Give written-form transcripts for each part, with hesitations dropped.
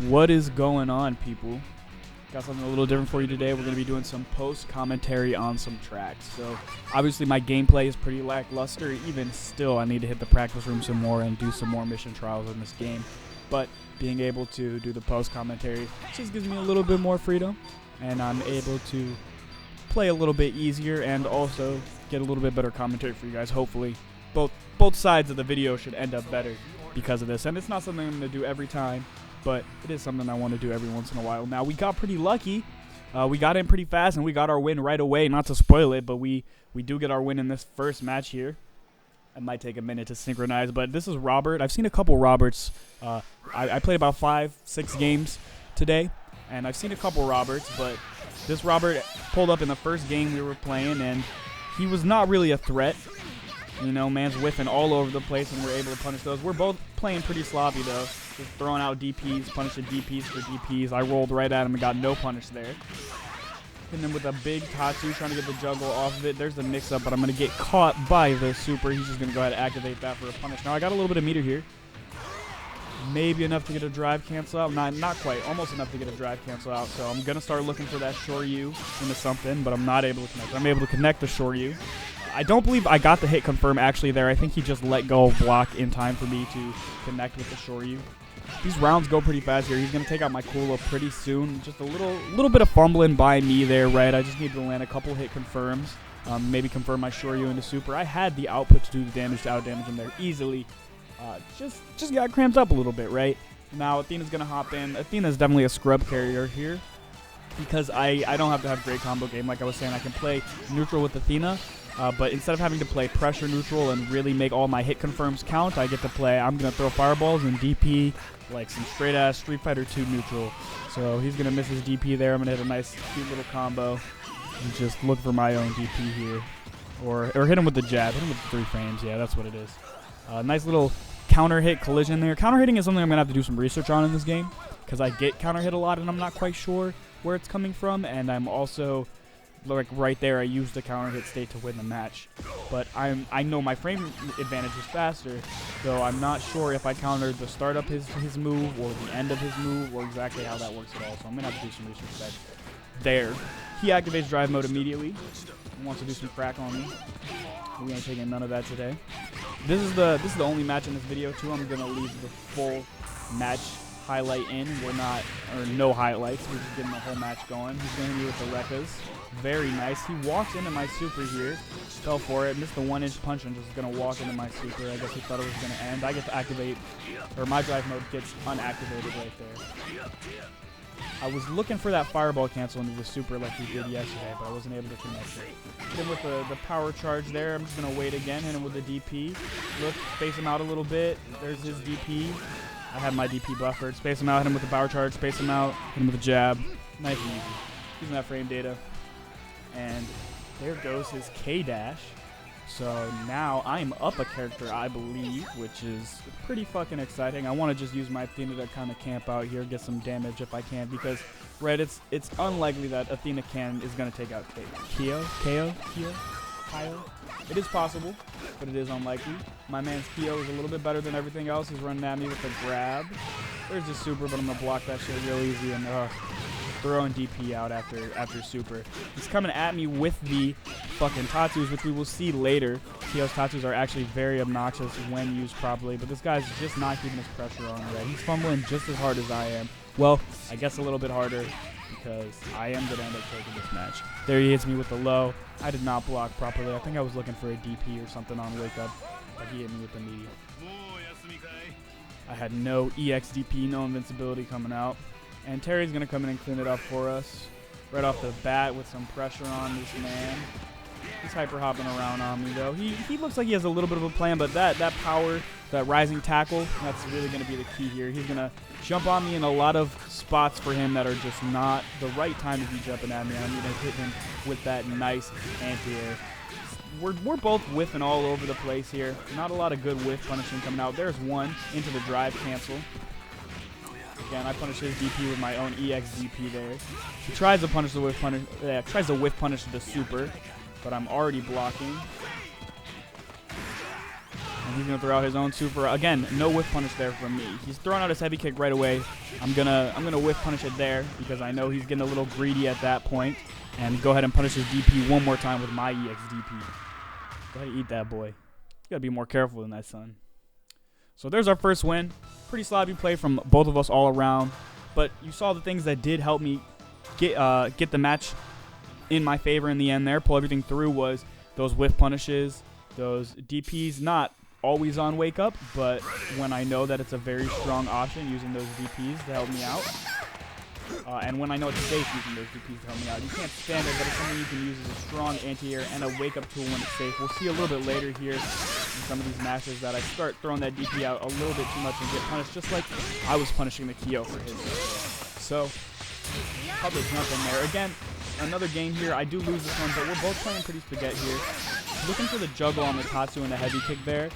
What is going on, people? Got something a little different for you today. We're going to be doing some post-commentary on some tracks. So, obviously, my gameplay is pretty lackluster. Even still, I need to hit the practice room some more and do some more mission trials in this game. But being able to do the post-commentary just gives me a little bit more freedom. And I'm able to play a little bit easier and also get a little bit better commentary for you guys. Hopefully, both sides of the video should end up better because of this. And it's not something I'm going to do every time, but it is something I want to do every once in a while. Now, we got pretty lucky. We got in pretty fast, and we got our win right away. Not to spoil it, but we do get our win in this first match here. It might take a minute to synchronize, but this is Robert. I've seen a couple Roberts. I played about 5-6 games today, and I've seen a couple Roberts, but this Robert pulled up in the first game we were playing, and he was not really a threat. You know, man's whiffing all over the place, and we're able to punish those. We're both playing pretty sloppy, though. Just throwing out DPs, punishing DPs for DPs. I rolled right at him and got no punish there. Hitting him with a big Tatsu, trying to get the juggle off of it. There's the mix-up, but I'm going to get caught by the super. He's just going to go ahead and activate that for a punish. Now, I got a little bit of meter here. Maybe enough to get a drive cancel out. Not quite. Almost enough to get a drive cancel out. So I'm going to start looking for that Shoryu into something, but I'm not able to connect. I'm able to connect the Shoryu. I don't believe I got the hit confirm actually there. I think he just let go of block in time for me to connect with the Shoryu. These rounds go pretty fast here. He's going to take out my Kula pretty soon. Just a little bit of fumbling by me there, right? I just need to land a couple hit confirms. Maybe confirm my Shoryu into super. I had the output to do the damage to out-damage him there easily. Just got cramped up a little bit, right? Now Athena's going to hop in. Athena's definitely a scrub carrier here because I don't have to have great combo game. Like I was saying, I can play neutral with Athena. But instead of having to play pressure neutral and really make all my hit confirms count, I get to play, I'm going to throw fireballs and DP like some straight-ass Street Fighter 2 neutral. So he's going to miss his DP there. I'm going to hit a nice, cute little combo and just look for my own DP here. Or hit him with the jab. Hit him with the 3 frames. Yeah, that's what it is. Nice little counter hit collision there. Counter hitting is something I'm going to have to do some research on in this game because I get counter hit a lot and I'm not quite sure where it's coming from. And I'm also... like right there, I used the counter hit state to win the match, but I know my frame advantage is faster, so I'm not sure if I countered the start up his move or the end of his move or exactly how that works at all. So I'm gonna have to do some research there. He activates drive mode immediately. He wants to do some crack on me. We're gonna take in none of that today. This is the only match in this video too. I'm gonna leave the full match highlight in. No highlights. We're just getting the whole match going. He's going to be with the Rekkas. Very nice. He walked into my super here. Fell for it. Missed the 1-inch punch and just going to walk into my super. I guess he thought it was going to end. I get to activate, or my drive mode gets unactivated right there. I was looking for that fireball cancel into the super like we did yesterday, but I wasn't able to connect it. Hit him with the power charge there. I'm just going to wait again. Hit him with the DP. Look, space him out a little bit. There's his DP. I have my DP buffered. Space him out, hit him with the power charge, space him out, hit him with a jab. Nice and easy. Using that frame data. And there goes his K-dash. So now I'm up a character, I believe, which is pretty fucking exciting. I want to just use my Athena to kind of camp out here, get some damage if I can, because, right, it's unlikely that Athena is going to take out Kyo. It is possible, but it is unlikely. My man's Kyo is a little bit better than everything else. He's running at me with a grab. There's the super, but I'm going to block that shit real easy and throwing DP out after super. He's coming at me with the fucking Tatsus, which we will see later. Kyo's Tatsus are actually very obnoxious when used properly, but this guy's just not keeping his pressure on. Right? He's fumbling just as hard as I am. Well, I guess a little bit harder, because I am going to end up taking this match. There he hits me with the low. I did not block properly. I think I was looking for a DP or something on wake up, but he hit me with the medium. I had no EX DP, no invincibility coming out. And Terry's going to come in and clean it up for us right off the bat with some pressure on this man. He's hyper hopping around on me though. He looks like he has a little bit of a plan, but that power, that rising tackle, that's really going to be the key here. He's going to jump on me in a lot of spots for him that are just not the right time to be jumping at me. I'm going to hit him with that nice anti-air. We're both whiffing all over the place here. Not a lot of good whiff punishing coming out. There's one into the drive cancel. Again, I punish his DP with my own EX DP there. He tries to punish the whiff punish. Tries to whiff punish the super, but I'm already blocking. And He's going to throw out his own super. Again, no whiff punish there from me. He's throwing out his heavy kick right away. I'm gonna whiff punish it there because I know he's getting a little greedy at that point. And go ahead and punish his DP one more time with my EX DP. Go ahead and eat that, boy. You got to be more careful than that, son. So there's our first win. Pretty sloppy play from both of us all around. But you saw the things that did help me get the match in my favor in the end there. Pull everything through was those whiff punishes, those DPs, not always on wake up, but when I know that it's a very strong option, using those DPs to help me out. And when I know it's safe, using those DPs to help me out. You can't stand it, but it's something you can use as a strong anti-air and a wake up tool when it's safe. We'll see a little bit later here in some of these matches that I start throwing that DP out a little bit too much and get punished, just like I was punishing the Kyo for his. So, probably jump in there. Again, another game here. I do lose this one, but we're both playing pretty spaghetti here. Looking for the juggle on the Tatsu and the heavy kick there.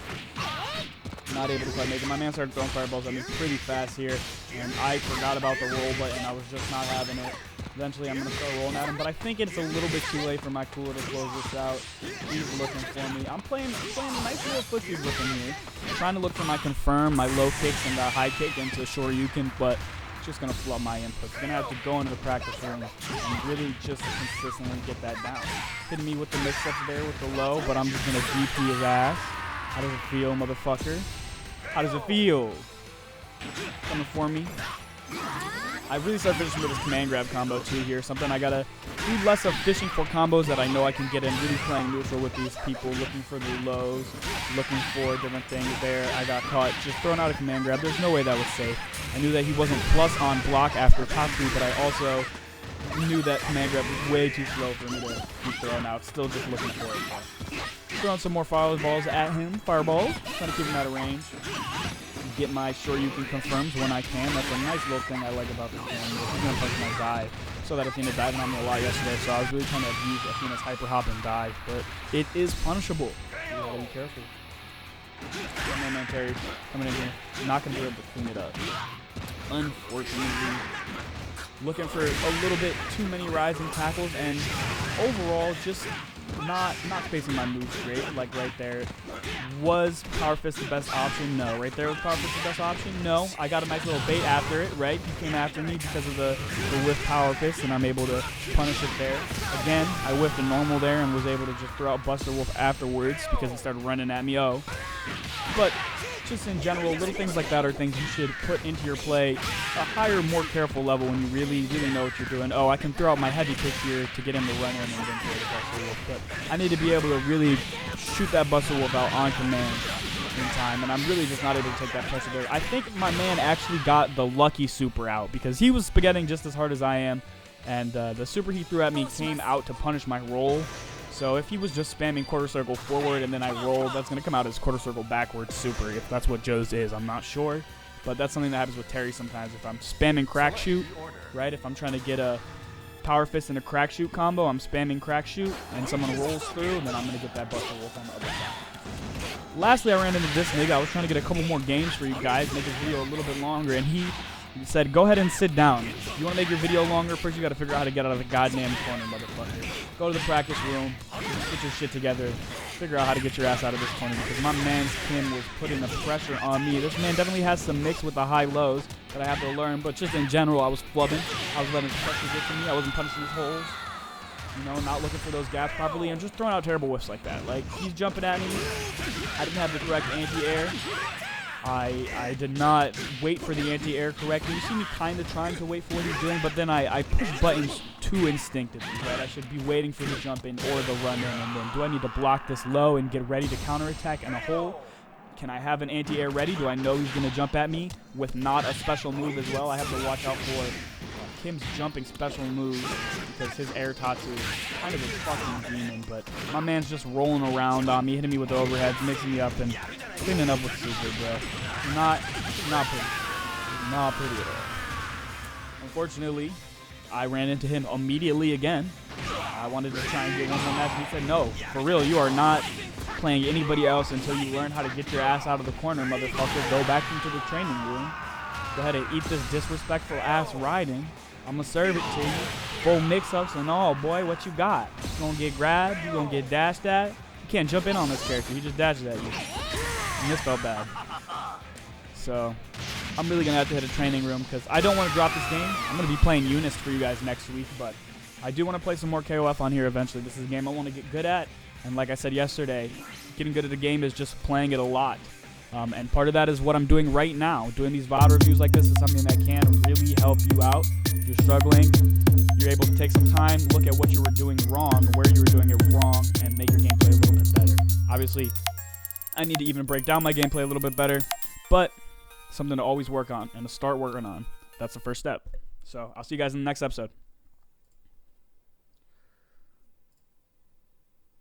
Not able to quite make it. My man started throwing fireballs at me pretty fast here, and I forgot about the roll button. I was just not having it. Eventually, I'm going to start rolling at him, but I think it's a little bit too late for my cooler to close this out. He's looking for me. I'm playing a nice little footsie with him here. I'm trying to look for my confirm, my low kicks, and the high kick into Shoryuken, but just going to flub my inputs. Going to have to go into the practice room and really just consistently get that down. Hitting me with the mix-ups there with the low, but I'm just going to DP his ass. How does it feel, motherfucker? How does it feel? Coming for me. I really start finishing with this command grab combo too here. Something I gotta do less of fishing for combos that I know I can get in. Really playing neutral with these people, looking for the lows, looking for different things there. I got caught just throwing out a command grab. There's no way that was safe. I knew that he wasn't plus on block after Tatsu, but I also knew that command grab was way too slow for me to keep throwing out. Still just looking for it. Throwing some more fireballs at him. Fireballs. Trying to keep him out of range. Get my Shoryuken confirms when I can. That's a nice little thing I like about this game. He's going to punch my dive. So that Athena dived on me a lot yesterday, so I was really trying to abuse Athena's hyper hop and dive, but it is punishable. You gotta be careful. My man Terry coming in here. Not going to be able to clean it up. Unfortunately. Looking for a little bit too many rising tackles, and overall just not spacing my moves straight. Like right there. Was Power Fist the best option? No. Right there was Power Fist the best option? No. I got a nice little bait after it, right? He came after me because of the whiff Power Fist, and I'm able to punish it there. Again, I whiffed a normal there and was able to just throw out Buster Wolf afterwards because he started running at me. But just in general, little things like that are things you should put into your play a higher, more careful level when you really know what you're doing. I can throw out my heavy kick here to get him to run in and then throw the Buster Wolf, but I need to be able to really shoot that Buster Wolf out on command in time, and I'm really just not able to take that pressure there. I think my man actually got the lucky super out because he was spaghetting just as hard as I am, and the super he threw at me came out to punish my roll. So if he was just spamming quarter circle forward and then I rolled, that's going to come out as quarter circle backwards super, if that's what Joe's is. I'm not sure, but that's something that happens with Terry sometimes. If I'm spamming crack shoot, right, if I'm trying to get a Power Fist and a crack shoot combo, I'm spamming crack shoot, and someone rolls through, and then I'm going to get that Buster Wolf on the other side. Lastly, I ran into this nigga. I was trying to get a couple more games for you guys, make this video a little bit longer, and he said, go ahead and sit down. If you want to make your video longer, first you got to figure out how to get out of the goddamn corner, motherfucker. Go to the practice room, get your shit together, figure out how to get your ass out of this corner, because my man's Kim was putting the pressure on me. This man definitely has some mix with the high lows that I have to learn, but just in general, I was flubbing. I was letting his pressure get to me. I wasn't punishing his holes. You know, not looking for those gaps properly, and just throwing out terrible whiffs like that. Like, he's jumping at me. I didn't have the correct anti-air. I did not wait for the anti-air correctly. You see me kind of trying to wait for what he's doing, but then I push buttons too instinctively, right? I should be waiting for the jump in or the run in, and then do I need to block this low and get ready to counterattack in a hole? Can I have an anti-air ready? Do I know he's going to jump at me with not a special move as well? I have to watch out for Kim's jumping special moves because his air Tatsu is kind of a fucking demon, but my man's just rolling around on me, hitting me with the overheads, mixing me up, and cleaning up with super, bro. Not pretty. Not pretty at all. Unfortunately, I ran into him immediately again. I wanted to try and get one more match, and he said, no, for real, you are not playing anybody else until you learn how to get your ass out of the corner, motherfucker. Go back into the training room. Go ahead and eat this disrespectful ass riding. I'm going to serve it to you. Full mix-ups and all, boy, what you got? You going to get grabbed? You going to get dashed at? You can't jump in on this character. He just dashes at you. and this felt bad. So I'm really going to have to hit a training room because I don't want to drop this game. I'm going to be playing Eunice for you guys next week, but I do want to play some more KOF on here eventually. This is a game I want to get good at, and like I said yesterday, getting good at a game is just playing it a lot. And part of that is what I'm doing right now. Doing these VOD reviews like this is something that can really help you out. If you're struggling, you're able to take some time, look at what you were doing wrong, where you were doing it wrong, and make your gameplay a little bit better. Obviously, I need to even break down my gameplay a little bit better, but something to always work on and to start working on. That's the first step. So I'll see you guys in the next episode.